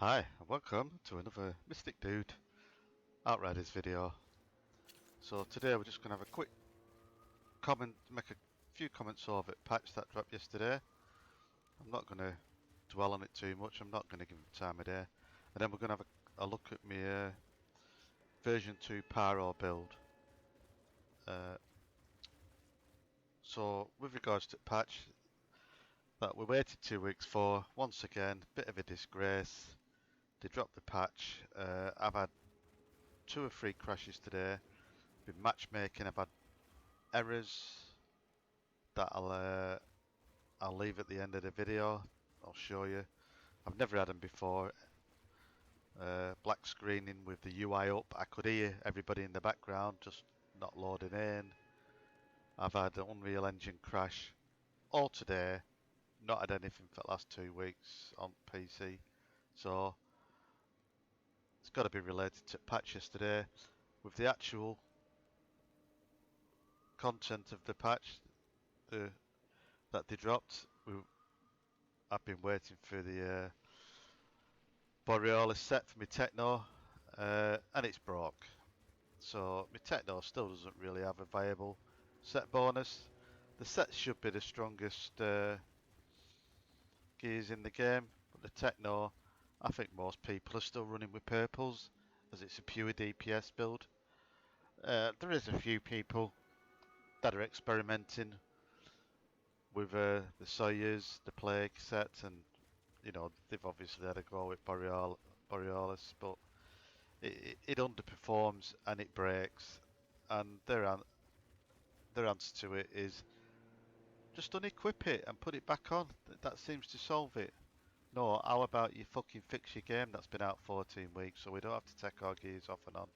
Hi, and welcome to another Mystic Dude Outriders video. So today we're just going to have a quick comment, make a few comments over the patch that dropped yesterday. I'm not going to dwell on it too much, I'm not going to give it time of day. And then we're going to have a look at my version 2 Pyro build. So with regards to the patch that we waited 2 weeks for, once again, bit of a disgrace. They dropped the patch. I've had 2 or 3 crashes today. Been matchmaking, I've had errors that I'll leave at the end of the video. I'll show you. I've never had them before. Black screening with the UI up. I could hear everybody in the background just not loading in. I've had an Unreal Engine crash all today. Not had anything for the last 2 weeks on PC. So it's got to be related to patch yesterday. With the actual content of the patch that they dropped, I've been waiting for the Borealis set for my Techno, and it's broke. So my Techno still doesn't really have a viable set bonus. The set should be the strongest gears in the game, but the Techno, I think most people are still running with purples, as it's a pure DPS build. There is a few people that are experimenting with the Soyuz, the Plague set, and you know they've obviously had a go with Borealis, but it underperforms and it breaks, and their answer to it is just unequip it and put it back on. That seems to solve it. No, how about you fucking fix your game that's been out 14 weeks so we don't have to take our gears off and on,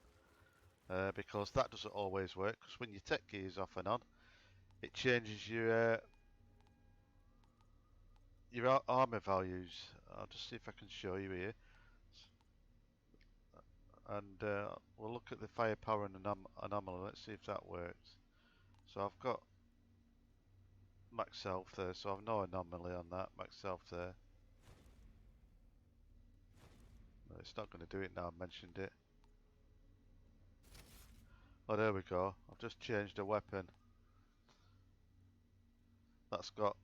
because that doesn't always work, because when you take gears off and on it changes your armor values. I'll just see if I can show you here. And we'll look at the firepower and anomaly. Let's see if that works. So I've got max health there, so I've no anomaly on that. Max health there. No, it's not going to do it now. I've mentioned it. Oh, there we go. I've just changed the weapon. That's got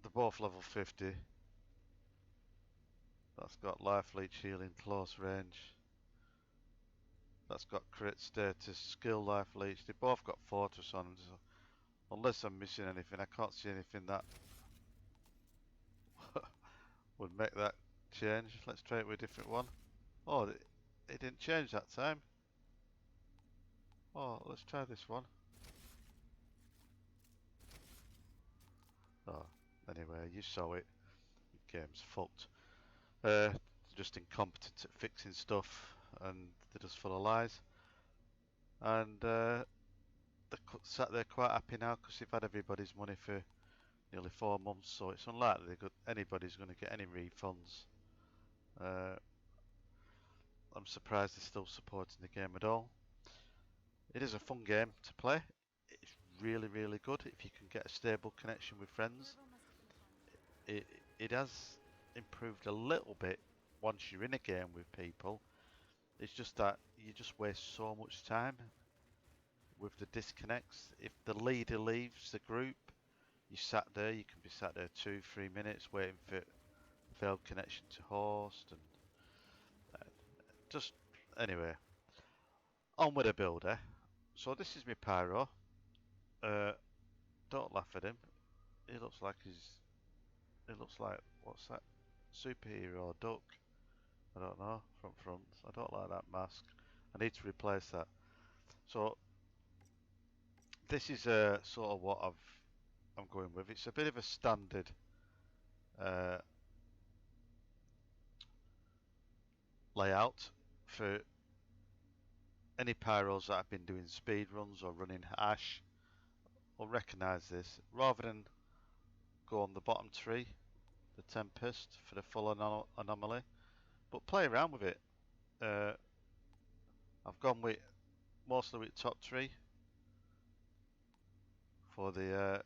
the both level 50. That's got life leech healing close range. That's got crit status, skill life leech. They both got fortress on them. So unless I'm missing anything, I can't see anything that would make that change. Let's try it with a different one. Oh, it didn't change that time. Oh, let's try this one. Oh, anyway, you saw it. The game's fucked. Just incompetent at fixing stuff, and they're just full of lies. And they're sat there quite happy now because they've had everybody's money for nearly 4 months, so it's unlikely anybody's going to get any refunds. I'm surprised they're still supporting the game at all. It is a fun game to play. It's really, really good if you can get a stable connection with friends. It has improved a little bit once you're in a game with people. It's just that you just waste so much time with the disconnects. If the leader leaves the group, you can be sat there 2-3 minutes waiting for failed connection to host, and just anyway, on with the builder. So this is my Pyro. Don't laugh at him. He looks like what's that? Superhero duck. I don't know. Front. I don't like that mask. I need to replace that. So this is sort of what I'm going with. It's a bit of a standard layout for any pyros that have been doing speed runs or running Ash will recognise this. Rather than go on the bottom tree, the Tempest, for the full anomaly, but play around with it. I've gone with mostly with top tree for the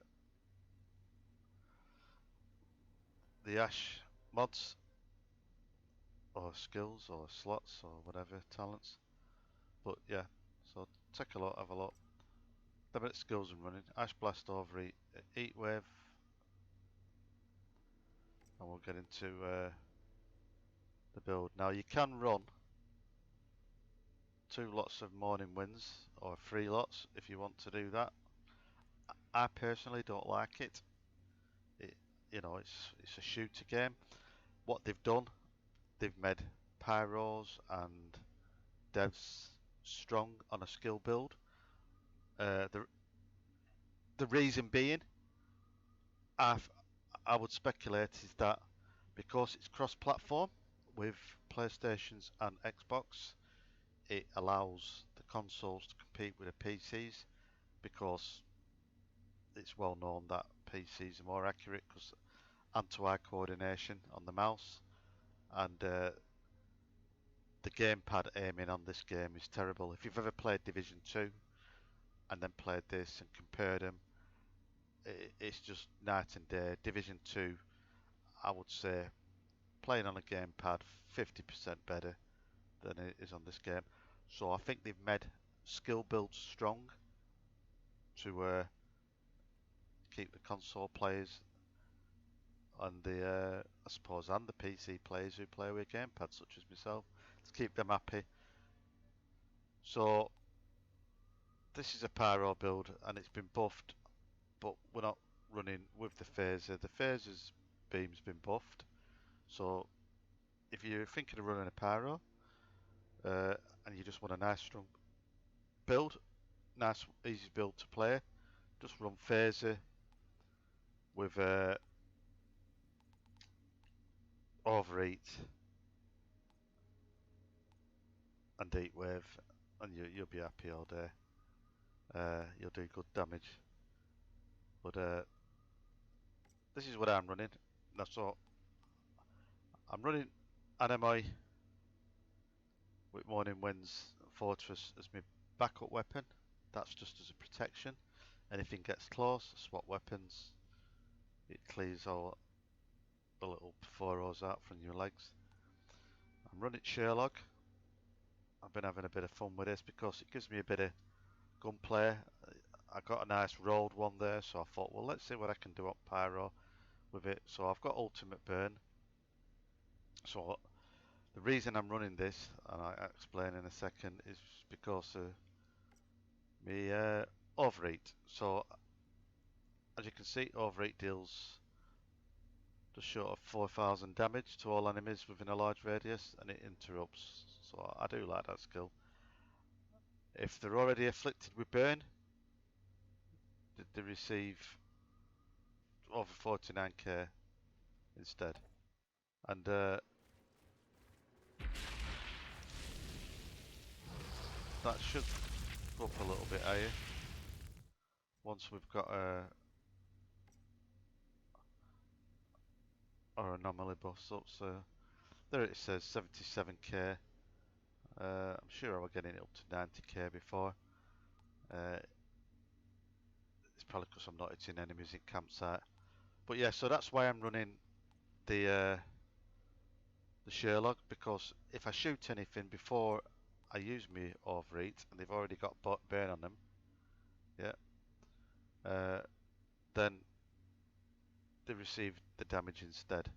Ash mods, or skills or slots or whatever, talents. But yeah, so take a look, have a look. Then it's skills and running. Ash Blast, Overeat, Heat Wave, and we'll get into the build. Now you can run 2 lots of morning winds or 3 lots if you want to do that. I personally don't like it. You know, it's a shooter game. What they've done, they've made Pyros and Devs strong on a skill build. The reason being, I would speculate is that because it's cross-platform with PlayStations and Xbox, it allows the consoles to compete with the PCs because it's well known that PCs are more accurate because hand-to-eye coordination on the mouse, and the gamepad aiming on this game is terrible. If you've ever played Division 2 and then played this and compared them, it's just night and day. Division 2, I would say, playing on a gamepad 50% better than it is on this game. So I think they've made skill builds strong to keep the console players and the I suppose and the PC players who play with gamepads such as myself, to keep them happy. So this is a Pyro build and it's been buffed, but we're not running with the phaser. The phaser's beam's been buffed. So if you're thinking of running a Pyro and you just want a nice strong build, nice easy build to play, just run phaser with Overeat and Heat Wave, and you'll be happy all day. You'll do good damage. But this is what I'm running. So I'm running Anime with Morning Winds Fortress as my backup weapon. That's just as a protection. Anything gets close, swap weapons. It clears all the little foros out from your legs. I'm running Sherlock. I've been having a bit of fun with this because it gives me a bit of gunplay. I got a nice rolled one there, so I thought, well, let's see what I can do up Pyro with it. So I've got Ultimate Burn. So the reason I'm running this, and I'll explain in a second, is because of me Overeat. So as you can see, Overeat deals just short of 4,000 damage to all enemies within a large radius, and it interrupts. So I do like that skill. If they're already afflicted with burn, they receive over 49k instead. And that should go up a little bit higher once we've got our anomaly buffs up. So there it says 77k. I'm sure I was getting it up to 90k before. It's probably because I'm not hitting enemies in campsite. But yeah, so that's why I'm running the Sherlock, because if I shoot anything before I use my Overeat and they've already got burn on them, yeah, then they receive the damage instead,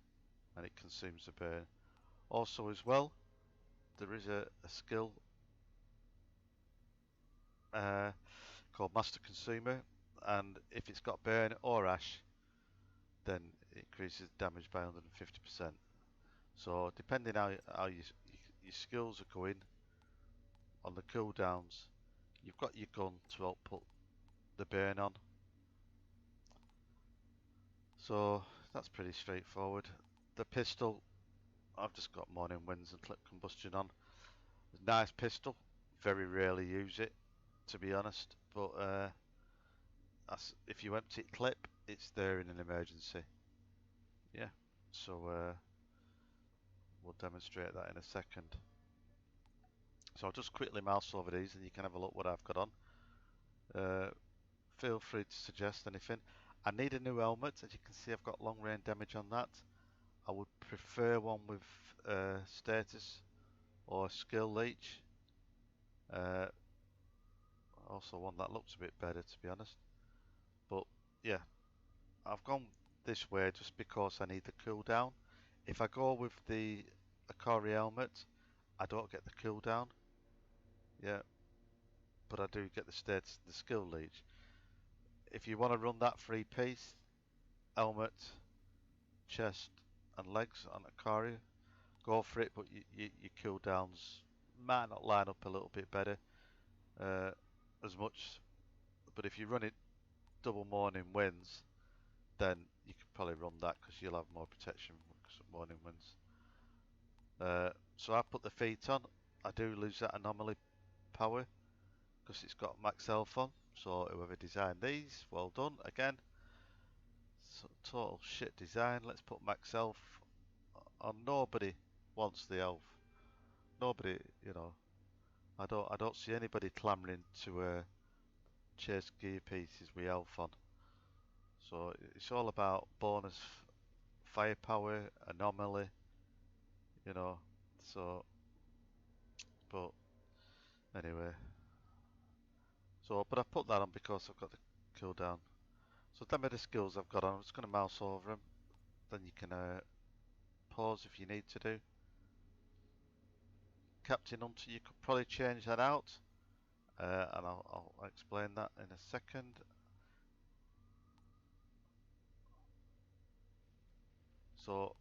and it consumes the burn. Also as well, there is a skill called Master Consumer, and if it's got burn or ash, then it increases damage by 150%. So depending how your skills are going on the cooldowns, you've got your gun to output the burn on. So that's pretty straightforward. The pistol, I've just got Morning Winds and Clip Combustion on. It's a nice pistol, very rarely use it, to be honest, but if you empty clip, it's there in an emergency. Yeah, so we'll demonstrate that in a second. So I'll just quickly mouse over these and you can have a look what I've got on. Feel free to suggest anything. I need a new helmet. As you can see, I've got long range damage on that. I would prefer one with status or skill leech. Also one that looks a bit better, to be honest. But yeah, I've gone this way just because I need the cooldown. If I go with the Akari helmet, I don't get the cooldown. Yeah, but I do get the status, the skill leech. If you want to run that three piece, helmet, chest, and legs on Akari, go for it. But your cooldowns might not line up a little bit better as much. But if you run it double morning winds, then you could probably run that because you'll have more protection from morning winds. So I put the feet on. I do lose that anomaly power because it's got max health on. So whoever designed these, well done again. So total shit design. Let's put max health on. Nobody wants the health. Nobody, you know. I don't see anybody clamouring to chase gear pieces with health on. So it's all about bonus firepower, anomaly, you know. So, but anyway. So, but I put that on because I've got the cooldown. So them are the skills I've got on. I'm just going to mouse over them. Then you can pause if you need to do. Captain Hunter, you could probably change that out. And I'll explain that in a second. So,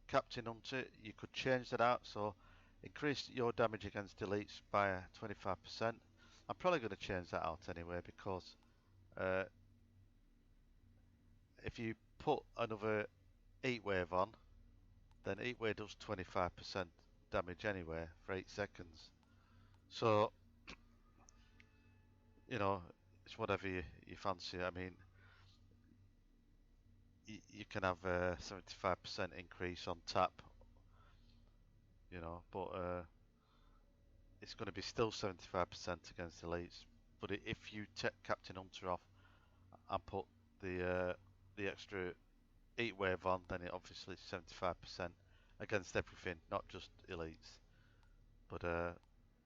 Captain Hunter, you could change that out. So, increase your damage against deletes by 25%. I'm probably going to change that out anyway because if you put another heat wave on, then heat wave does 25% damage anyway for 8 seconds. So, you know, it's whatever you fancy. I mean, you can have a 75% increase on tap, you know, but it's going to be still 75% against elites. But if you take Captain Hunter off and put the extra heat wave on, then it obviously is 75% against everything, not just elites. But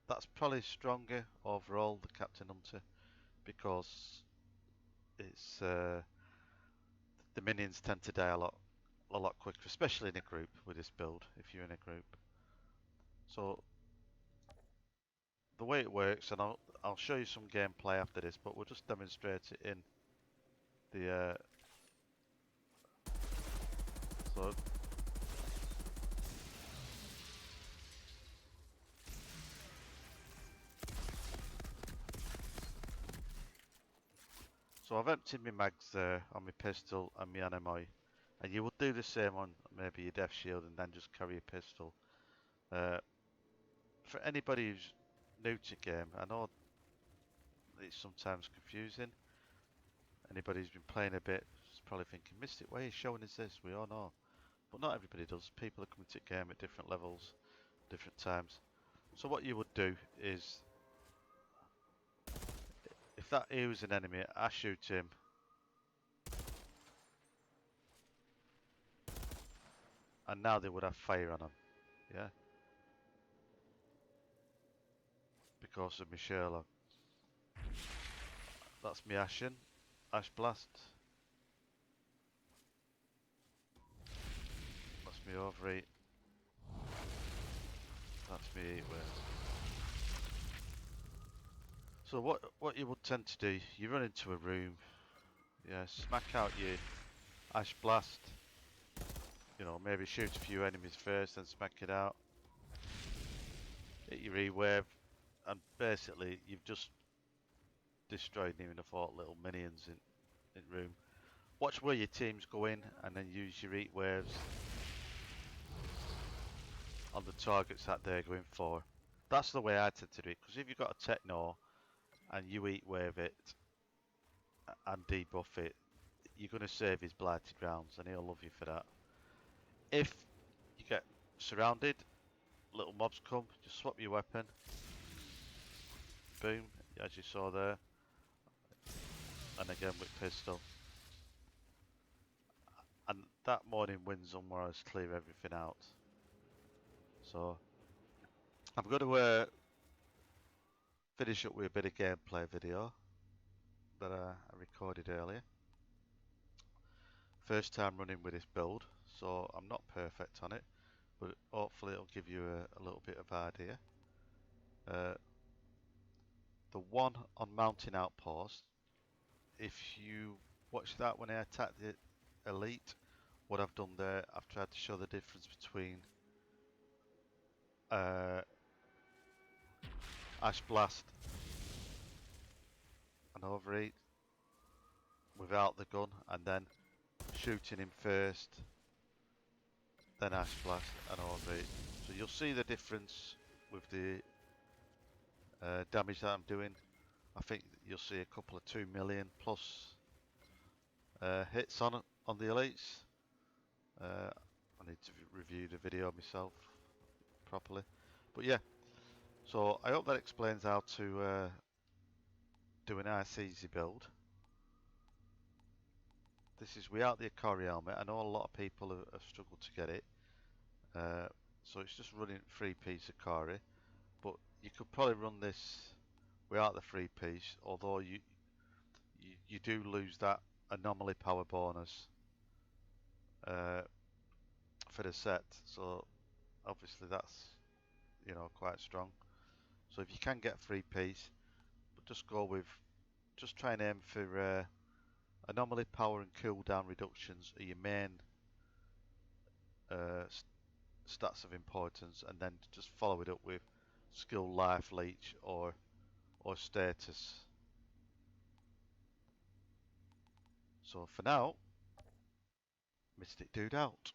that's probably stronger overall, the Captain Hunter, because it's the minions tend to die a lot quicker, especially in a group with this build. If you're in a group, so the way it works, and I'll show you some gameplay after this, but we'll just demonstrate it in the so so I've emptied my mags there on my pistol and my anime, and you would do the same on maybe your death shield and then just carry a pistol. For anybody who's new to game, I know it's sometimes confusing. Anybody who's been playing a bit is probably thinking, Mystic, why are you showing us this? We all know. But not everybody does. People are coming to game at different levels, different times. So what you would do is, if that here was an enemy, I shoot him. And now they would have fire on him. Yeah? Because of my Sherlock. That's me Ashen. Ash Blast. That's me Overeat. That's me Heat Wave. So what you would tend to do, you run into a room, yeah, smack out your Ash Blast, you know, maybe shoot a few enemies first, then smack it out, hit your E-Wave, and basically you've just destroyed near enough all little minions in room. Watch where your teams go in, and then use your Heat Waves on the targets that they're going for. That's the way I tend to do it, because if you've got a Techno, and you Heat Wave it, and debuff it, you're going to save his blighted rounds, and he'll love you for that. If you get surrounded, little mobs come, just swap your weapon, boom, as you saw there, and again with pistol. And that morning winds on where I clear everything out. So I'm going to finish up with a bit of gameplay video that I recorded earlier. First time running with this build, so I'm not perfect on it, but hopefully it'll give you a little bit of idea. The one on Mountain Outpost, if you watch that when I attacked the Elite, what I've done there, I've tried to show the difference between Ash Blast and Overeat without the gun, and then shooting him first, then Ash Blast and Overeat. So you'll see the difference with the damage that I'm doing. I think you'll see a couple of 2 million plus hits on the elites. I need to review the video myself properly, but yeah. So I hope that explains how to do a nice easy build. This is without the Akari helmet. I know a lot of people have struggled to get it, so it's just running 3-piece Akari, but you could probably run this without the 3-piece, although you do lose that anomaly power bonus for the set, so obviously that's, you know, quite strong. So if you can get 3-piece, but just try and aim for anomaly power and cooldown reductions are your main stats of importance, and then just follow it up with skill, life leech, or status. So for now, Mystic Dude out.